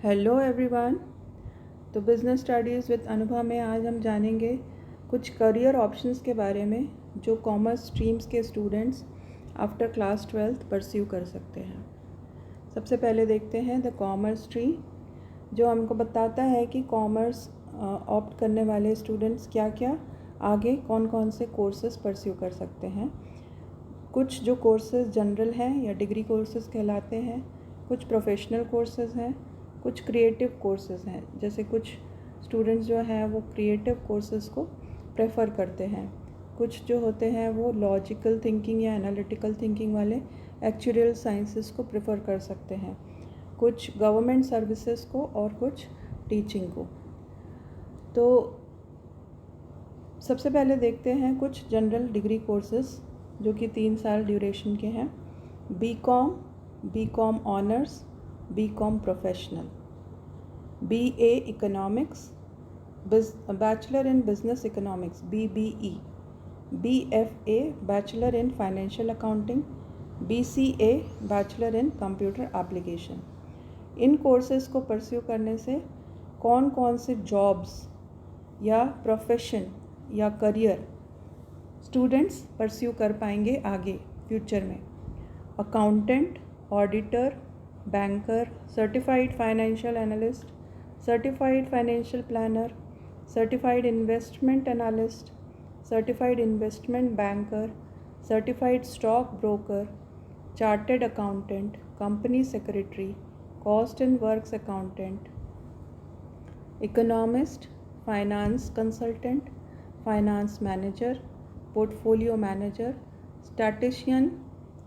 Hello everyone. तो business studies with अनुभव में आज हम जानेंगे कुछ करियर ऑप्शंस के बारे में जो कॉमर्स स्ट्रीम्स के students after class 12th pursue कर सकते हैं। सबसे पहले देखते हैं द कॉमर्स स्ट्रीम, जो हमको बताता है कि कॉमर्स ऑप्ट करने वाले स्टूडेंट्स क्या क्या आगे कौन कौन से कोर्सेज परस्यू कर सकते हैं। कुछ जो कोर्सेज जनरल हैं या डिग्री कोर्सेज कहलाते हैं, कुछ प्रोफेशनल कोर्सेज हैं, कुछ क्रिएटिव कोर्सेज हैं। जैसे कुछ स्टूडेंट्स जो हैं वो क्रिएटिव कोर्सेज को प्रेफर करते हैं, कुछ जो होते हैं वो लॉजिकल थिंकिंग या एनालिटिकल थिंकिंग वाले एक्चुअल साइंसेस को प्रेफर कर सकते हैं, कुछ गवर्नमेंट सर्विसेज को और कुछ टीचिंग को। तो सबसे पहले देखते हैं कुछ जनरल डिग्री कोर्सेज जो कि 3 साल ड्यूरेशन के हैं। B com honours, B Com professional, B.A economics, bachelor in business economics BBE, B.F.A bachelor in financial accounting, B.C.A bachelor in computer application. इन कोर्सेज को परस्यू करने से कौन कौन से जॉब्स या प्रोफेशन या करियर स्टूडेंट्स परस्यू कर पाएंगे आगे फ्यूचर में। Accountant, auditor, banker, certified financial analyst, certified financial planner, certified investment analyst, certified investment banker, certified stock broker, chartered accountant, company secretary, cost and works accountant, economist, finance consultant, finance manager, portfolio manager, statistician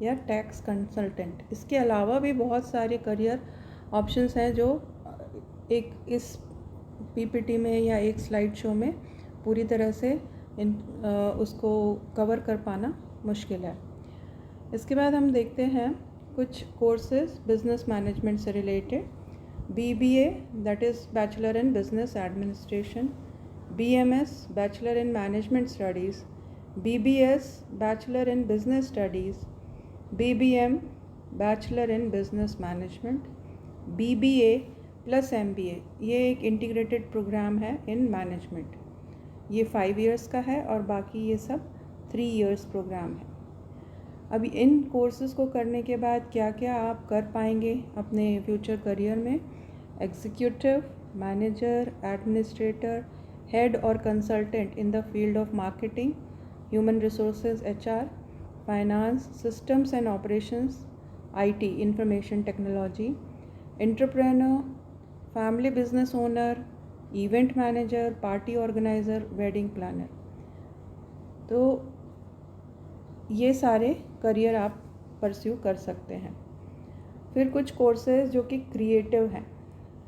या tax consultant. इसके अलावा भी बहुत सारे career options हैं जो एक इस पीपीटी में या एक स्लाइड शो में पूरी तरह से उसको कवर कर पाना मुश्किल है। इसके बाद हम देखते हैं कुछ कोर्सेज बिजनेस मैनेजमेंट से related. BBA that is bachelor in business administration, BMS bachelor in management studies, BBS bachelor in business studies, BBM bachelor in business management, BBA plus MBA ये एक इंटीग्रेटेड प्रोग्राम है in management. ये 5 years का है और बाकी ये सब 3 इयर्स प्रोग्राम है। अभी इन कोर्सेज़ को करने के बाद क्या क्या आप कर पाएंगे अपने फ्यूचर करियर में। एग्जीक्यूटिव, मैनेजर, एडमिनिस्ट्रेटर, हेड और consultant in the field of marketing, human resources HR, finance, systems and operations, IT information technology, entrepreneur, family business owner, event manager, party organiser, wedding planner. तो ये सारे career आप pursue कर सकते हैं। फिर कुछ कोर्सेज जो कि क्रिएटिव हैं,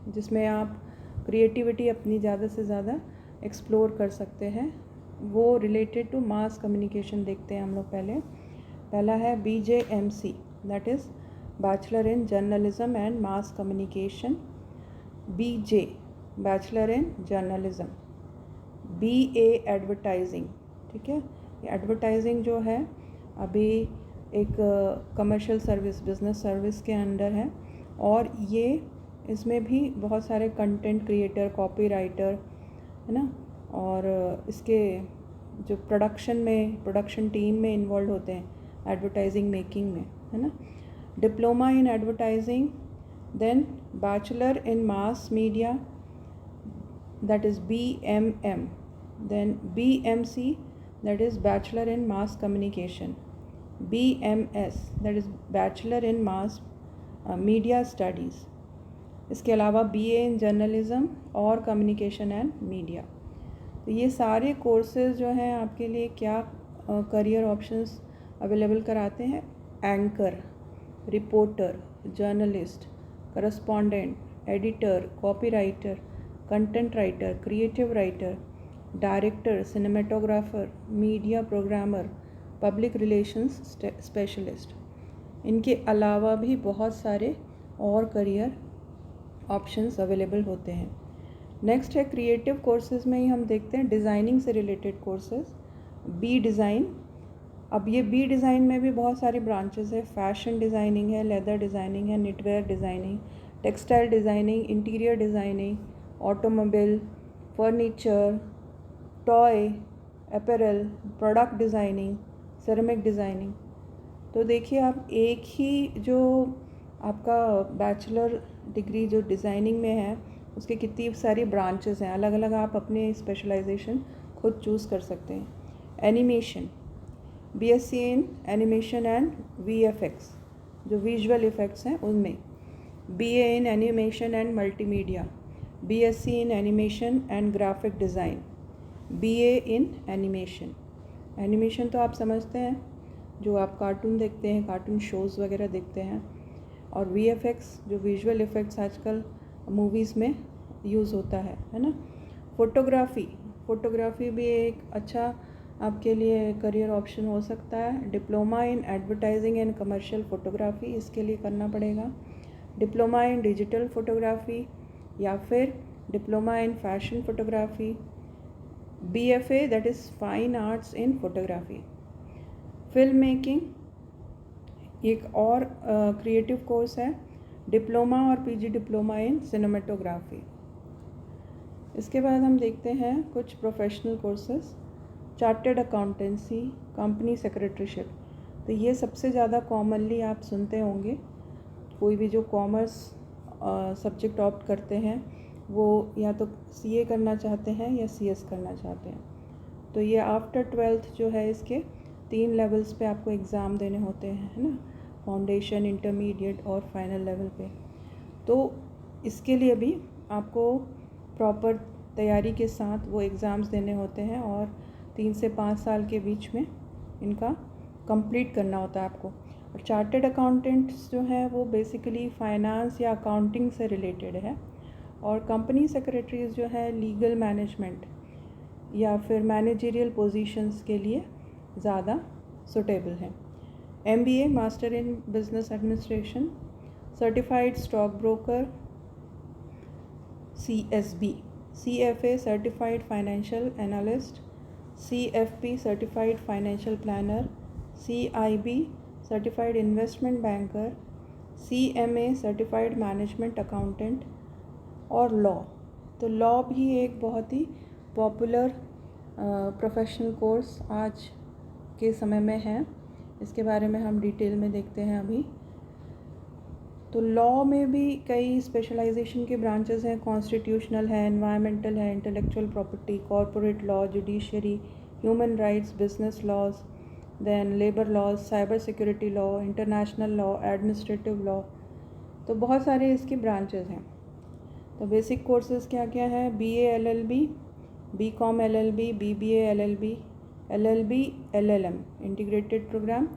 जिसमें आप क्रिएटिविटी अपनी ज़्यादा से ज़्यादा एक्सप्लोर कर सकते हैं, वो रिलेटेड टू मास कम्युनिकेशन देखते हैं हम लोग। पहला है BJMC that is bachelor in journalism and mass communication, BJ bachelor in journalism, BA advertising. ठीक है, ये एडवर्टाइजिंग जो है अभी एक कमर्शियल सर्विस, बिजनेस सर्विस के अंडर है और ये इसमें भी बहुत सारे कंटेंट क्रिएटर, कॉपीराइटर है ना, और इसके जो प्रोडक्शन टीम में इन्वॉल्व होते हैं एडवर्टाइजिंग मेकिंग में, है ना। Diploma in advertising, then bachelor in mass media that is BMM, then BMC that is bachelor in mass communication, BMS that is bachelor in mass media studies. इसके अलावा BA in journalism और communication and media. तो ये सारे courses जो हैं आपके लिए क्या करियर ऑप्शंस अवेलेबल कराते हैं। Anchor, reporter, journalist, correspondent, editor, copywriter, content writer, creative writer, director, cinematographer, media programmer, public relations specialist. इनके अलावा भी बहुत सारे और करियर ऑप्शंस अवेलेबल होते हैं। नेक्स्ट है क्रिएटिव कोर्सेज में ही हम देखते हैं डिज़ाइनिंग से रिलेटेड कोर्सेज। बी डिज़ाइन, अब ये बी डिज़ाइन में भी बहुत सारी ब्रांचेस है। फैशन डिज़ाइनिंग है, लेदर डिज़ाइनिंग है, knitwear designing, textile designing, interior designing, automobile, furniture, toy, apparel, product designing, ceramic designing. तो देखिए आप एक ही जो आपका बैचलर डिग्री जो डिज़ाइनिंग में है उसके कितनी सारी ब्रांचेस हैं, अलग अलग आप अपने स्पेशलाइजेशन खुद चूज़ कर सकते हैं। Animation, BSc in animation and VFX, जो विजुअल इफ़ेक्ट्स हैं उनमें। BA in animation and multimedia, BSc in animation and graphic design, BA in animation. Animation तो आप समझते हैं, जो आप कार्टून देखते हैं, कार्टून शोज़ वगैरह देखते हैं। और वीएफएक्स जो विजुअल इफ़ेक्ट्स आजकल मूवीज़ में यूज़ होता है ना। फोटोग्राफी भी एक अच्छा आपके लिए करियर ऑप्शन हो सकता है। Diploma in advertising and commercial photography इसके लिए करना पड़ेगा। डिप्लोमा इन डिजिटल फ़ोटोग्राफी या फिर diploma in fashion photography. BFA that is fine arts in photography. Film making एक और क्रिएटिव कोर्स है, डिप्लोमा और पीजी डिप्लोमा इन सिनेमेटोग्राफी। इसके बाद हम देखते हैं कुछ professional courses. Chartered accountancy, company secretaryship. तो ये सबसे ज़्यादा कॉमनली आप सुनते होंगे, कोई भी जो कॉमर्स सब्जेक्ट ऑप्ट करते हैं वो या तो सीए करना चाहते हैं या सीएस करना चाहते हैं। तो ये आफ्टर 12th जो है इसके 3 लेवल्स पे आपको एग्ज़ाम देने होते हैं, है ना, फाउंडेशन, इंटरमीडिएट और फाइनल लेवल पे। तो इसके लिए भी आपको प्रॉपर तैयारी के साथ वो एग्ज़ाम्स देने होते हैं और 3 से 5 साल के बीच में इनका कंप्लीट करना होता है आपको। और चार्टर्ड अकाउंटेंट्स जो हैं वो बेसिकली फ़ाइनेंस या अकाउंटिंग से रिलेटेड है। और कंपनी सेक्रेटरीज जो है लीगल मैनेजमेंट या फिर मैनेजरियल पोजीशंस के लिए ज़्यादा सुटेबल है। MBA, master in business administration, certified stock broker, CSB, CFA certified financial analyst, CFP certified financial planner, CIB certified investment banker, CMA certified management accountant और law. तो law भी एक बहुत ही पॉपुलर प्रोफेशनल कोर्स आज के समय में है। इसके बारे में हम डिटेल में देखते हैं अभी। तो लॉ में भी कई स्पेशलाइजेशन के ब्रांचेस हैं। कॉन्स्टिट्यूशनल है, एनवायरमेंटल है, intellectual property, corporate law, judiciary, human rights, business laws, then labour laws, cyber security law, international law, administrative law. तो बहुत सारे इसके ब्रांचेस हैं। तो बेसिक कोर्सेज क्या क्या है? BA LLB, BCom LLB, BBA LLB, LLB LLM integrated programme.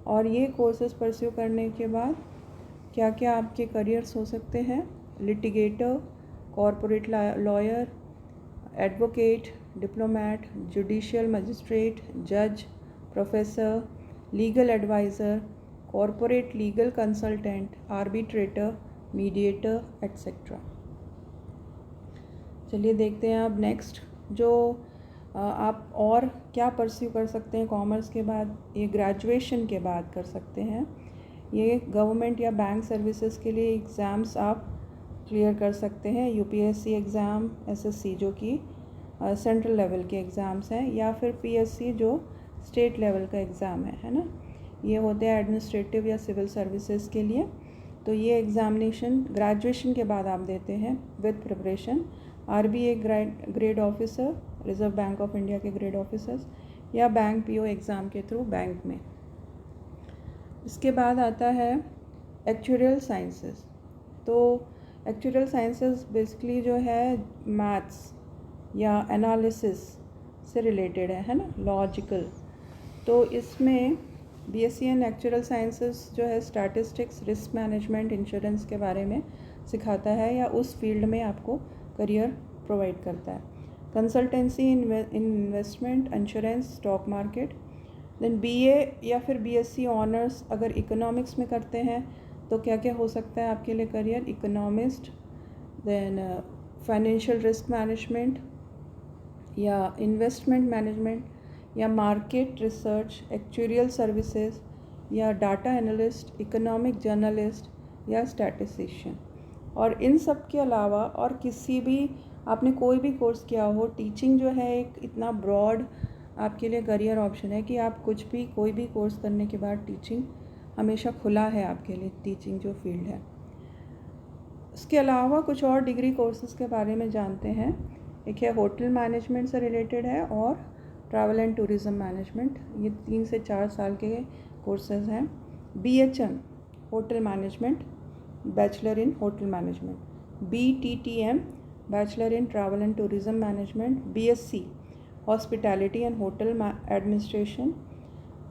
और ये कोर्सेज परस्यू करने के बाद क्या क्या आपके करियर्स हो सकते हैं? Litigator, corporate lawyer, advocate, diplomat, judicial magistrate, जज, professor, legal adviser, corporate legal consultant, arbitrator, mediator etcetera. चलिए देखते हैं अब नेक्स्ट जो आप और क्या परस्यू कर सकते हैं कॉमर्स के बाद। ये ग्रेजुएशन के बाद कर सकते हैं। ये गवर्नमेंट या बैंक सर्विसेज के लिए एग्ज़ाम्स आप क्लियर कर सकते हैं। यूपीएससी एग्ज़ाम, एसएससी जो कि सेंट्रल लेवल के एग्ज़ाम्स हैं, या फिर पीएससी जो स्टेट लेवल का एग्ज़ाम है ना। ये होते हैं एडमिनिस्ट्रेटिव या सिविल सर्विसेज के लिए। तो ये एग्ज़ामिनेशन ग्रेजुएशन के बाद आप देते हैं with preparation. RBA grade officer, reserve bank of India के ग्रेड ऑफिसर्स, या बैंक पीओ एग्ज़ाम के थ्रू बैंक में। इसके बाद आता है एक्चुरियल साइंसेस। तो एक्चुरियल साइंसेस बेसिकली जो है मैथ्स या एनालिसिस से रिलेटेड है ना, लॉजिकल। तो इसमें बीएससी इन एक्चुरियल साइंसेस जो है स्टैटिस्टिक्स, रिस्क मैनेजमेंट, इंश्योरेंस के बारे में सिखाता है या उस फील्ड में आपको करियर प्रोवाइड करता है। Consultancy in investment, insurance, stock market. Then BA या फिर बीएससी ऑनर्स अगर इकोनॉमिक्स में करते हैं तो क्या क्या हो सकता है आपके लिए career? Economist, then financial risk management या इन्वेस्टमेंट मैनेजमेंट या मार्केट रिसर्च, एक्चुरियल सर्विसेज या डाटा एनालिस्ट, इकोनॉमिक जर्नलिस्ट या स्टैटिस्टिशियन। और इन सब के अलावा और किसी भी आपने कोई भी कोर्स किया हो, टीचिंग जो है एक इतना ब्रॉड आपके लिए करियर ऑप्शन है कि आप कुछ भी कोई भी कोर्स करने के बाद टीचिंग हमेशा खुला है आपके लिए, टीचिंग जो फील्ड है। इसके अलावा कुछ और डिग्री कोर्सेज के बारे में जानते हैं। एक है होटल मैनेजमेंट से रिलेटेड है और ट्रैवल एंड टूरिज़्म मैनेजमेंट, ये 3 से 4 साल के कोर्सेज हैं। BHM hotel management, bachelor in hotel management. BTTM bachelor in travel and tourism management. BSc hospitality and hotel administration.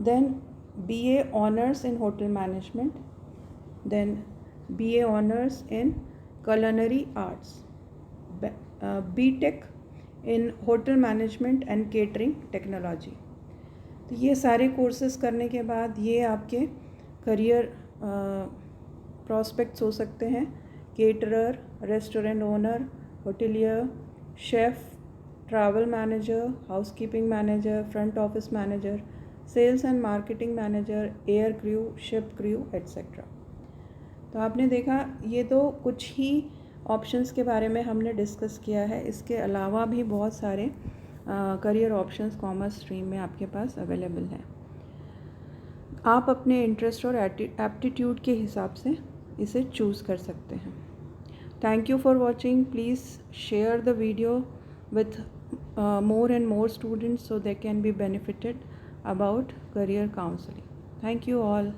Then BA honours in hotel management. Then BA honours in culinary arts, BTech in hotel management and catering technology। तो ये सारे courses करने के बाद ये आपके career prospects हो सकते हैं। Caterer, restaurant owner, hotelier, chef, travel manager, housekeeping manager, front office manager, sales and marketing manager, air crew, ship crew etcetera. तो आपने देखा ये तो कुछ ही ऑप्शंस के बारे में हमने डिस्कस किया है। इसके अलावा भी बहुत सारे करियर ऑप्शंस कॉमर्स स्ट्रीम में आपके पास अवेलेबल हैं। आप अपने इंटरेस्ट और एप्टीट्यूड के हिसाब से इसे चूज़ कर सकते हैं। Thank you for watching. Please share the video with more and more students so they can be benefited about career counseling. Thank you all.